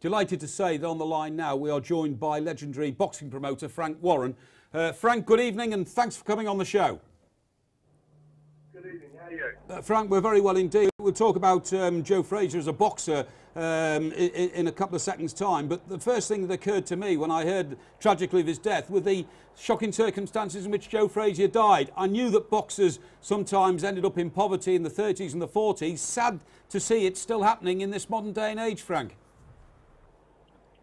Delighted to say that on the line now we are joined by legendary boxing promoter Frank Warren. Frank, good evening and thanks for coming on the show. Good evening, how are you? Frank, we're very well indeed. We'll talk about Joe Frazier as a boxer in a couple of seconds' time, but the first thing that occurred to me when I heard tragically of his death were the shocking circumstances in which Joe Frazier died. I knew that boxers sometimes ended up in poverty in the 30s and the 40s. Sad to see it still happening in this modern day and age, Frank.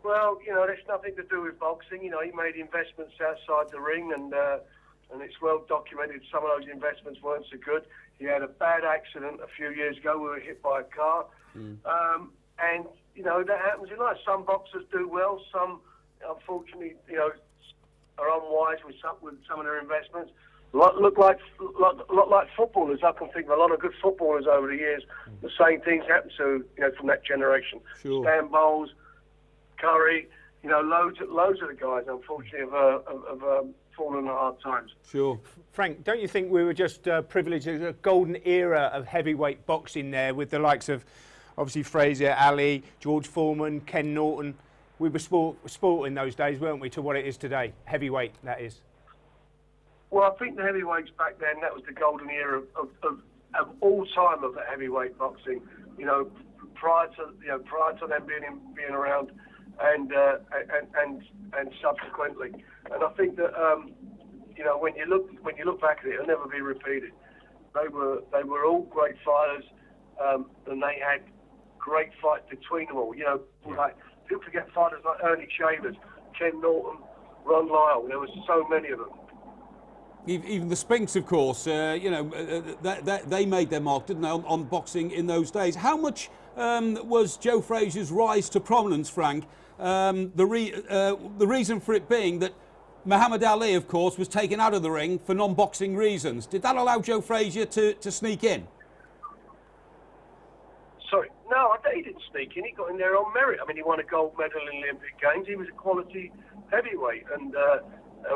Well, you know, that's nothing to do with boxing. You know, he made investments outside the ring, and it's well documented some of those investments weren't so good. He had a bad accident a few years ago. We were hit by a car. And, you know, that happens in life. Some boxers do well. Some, unfortunately, you know, are unwise with some of their investments. A lot like footballers. I can think of a lot of good footballers over the years. The same things happen to, you know, from that generation. Sure. Stan Bowles, Curry, you know, loads of the guys, unfortunately, have fallen on hard times. Sure. Frank, don't you think we were just privileged at a golden era of heavyweight boxing there with the likes of, obviously, Frazier, Ali, George Foreman, Ken Norton? We were sport in those days, weren't we, to what it is today? Heavyweight, that is. Well, I think the heavyweights back then, that was the golden era of all time of the heavyweight boxing. You know, prior to them being around, and subsequently. And I think that you know, when you look back at it, it'll never be repeated. They were all great fighters, and they had great fights between them all. You know, like people forget fighters like Ernie Shavers, Ken Norton, Ron Lyle. There were so many of them. Even the Spinks, of course, you know, they made their mark, didn't they, on boxing in those days. How much was Joe Frazier's rise to prominence, Frank? The reason for it being that Muhammad Ali, of course, was taken out of the ring for non-boxing reasons. Did that allow Joe Frazier to sneak in? Sorry, no, he didn't sneak in. He got in there on merit. I mean, he won a gold medal in the Olympic Games. He was a quality heavyweight, and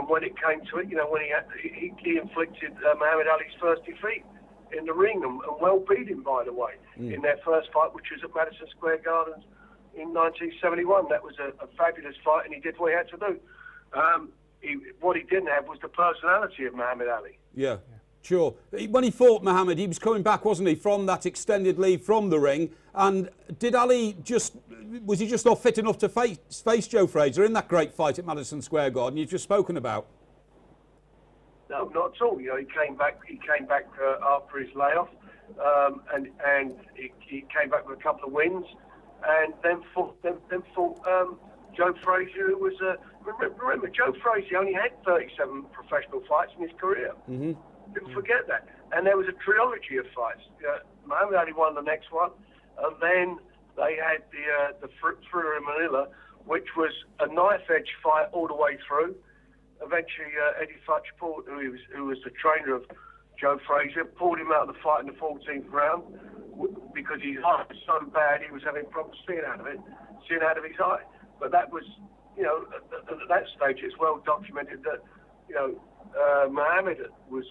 when it came to it, you know, when he inflicted Muhammad Ali's first defeat in the ring, and well beat him, by the way, in their first fight, which was at Madison Square Gardens in 1971. That was a fabulous fight, and he did what he had to do. What he didn't have was the personality of Muhammad Ali. Yeah, sure. When he fought Muhammad, he was coming back, wasn't he, from that extended leave from the ring. And did Ali was he just not fit enough to face Joe Frazier in that great fight at Madison Square Garden you've just spoken about? No, not at all. You know, he came back after his layoff, and he came back with a couple of wins, and then fought Joe Frazier, who was remember Joe Frazier only had 37 professional fights in his career. Didn't forget that. And there was a trilogy of fights. Muhammad Ali won the next one, and then they had the Thriller in Manila, which was a knife-edge fight all the way through. Eventually, Eddie Futchport, who was the trainer of Joe Frazier, pulled him out of the fight in the 14th round because his eye was so bad he was having problems seeing out of his eye. But that was, you know, at that stage it's well documented that, you know, Muhammad was,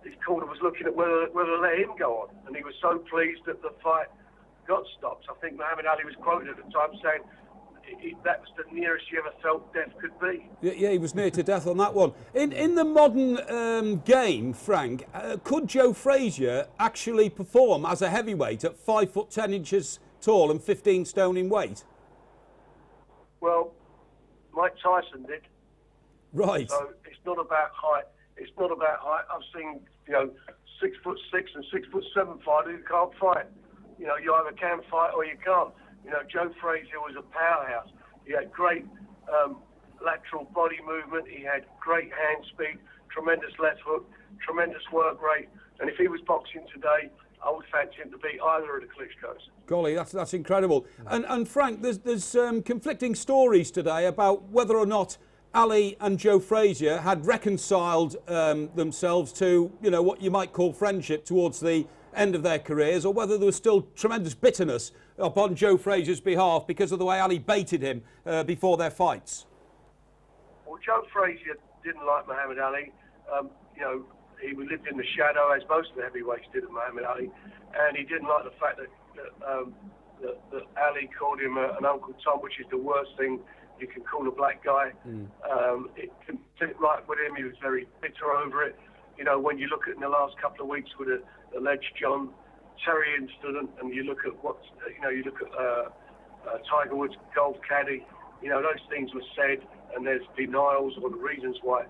his corner was looking at whether to let him go on, and he was so pleased that the fight got stopped. I think Muhammad Ali was quoted at the time saying that was the nearest he ever felt death could be. Yeah, he was near to death on that one. In the modern game, Frank, could Joe Frazier actually perform as a heavyweight at 5'10" tall and 15 stone in weight? Well, Mike Tyson did. Right. So it's not about height. It's not about height. I've seen, you know, 6'6" and 6'7" fighters who can't fight. You know, you either can fight or you can't. You know, Joe Frazier was a powerhouse. He had great lateral body movement. He had great hand speed, tremendous left hook, tremendous work rate. And if he was boxing today, I would fancy him to beat either of the Klitschko's. Golly, that's incredible. And Frank, there's conflicting stories today about whether or not Ali and Joe Frazier had reconciled themselves to, you know, what you might call friendship towards the end of their careers, or whether there was still tremendous bitterness upon Joe Frazier's behalf because of the way Ali baited him before their fights. Well, Joe Frazier didn't like Muhammad Ali. You know, he lived in the shadow, as most of the heavyweights did, of Muhammad Ali, and he didn't like the fact that that Ali called him an Uncle Tom, which is the worst thing you can call a black guy. It didn't sit right with him. He was very bitter over it. You know, when you look at in the last couple of weeks with the alleged John Terry incident, and you look at you look at Tiger Woods' golf caddy, you know, those things were said, and there's denials or the reasons why.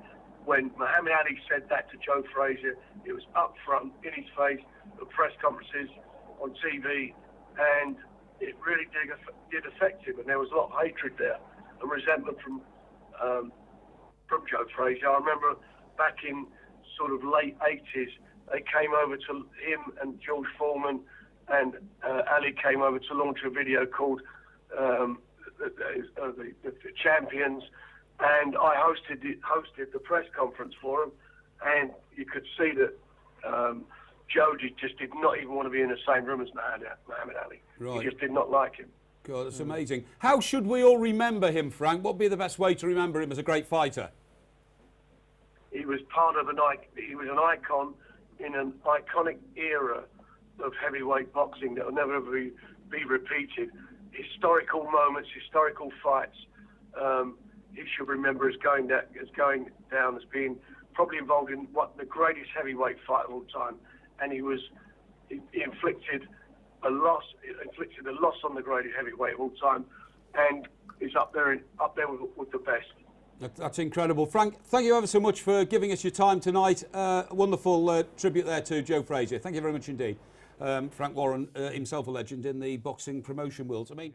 When Muhammad Ali said that to Joe Frazier, it was up front, in his face, at press conferences, on TV, and it really did affect him, and there was a lot of hatred there, and resentment from Joe Frazier. I remember back in sort of late 80s, they came over to him and George Foreman, and Ali came over to launch a video called the Champions, and I hosted the press conference for him, and you could see that Joe just did not even want to be in the same room as Muhammad Ali. Right. He just did not like him. God, that's amazing. How should we all remember him, Frank? What would be the best way to remember him as a great fighter? He was part of he was an icon in an iconic era of heavyweight boxing that will never ever be repeated. Historical moments, historical fights. He should remember as going down as being probably involved in the greatest heavyweight fight of all time, and he inflicted a loss on the greatest heavyweight of all time, and is up there with the best. That's incredible. Frank, thank you ever so much for giving us your time tonight. Wonderful tribute there to Joe Frazier. Thank you very much indeed. Frank Warren, himself a legend in the boxing promotion world. I mean.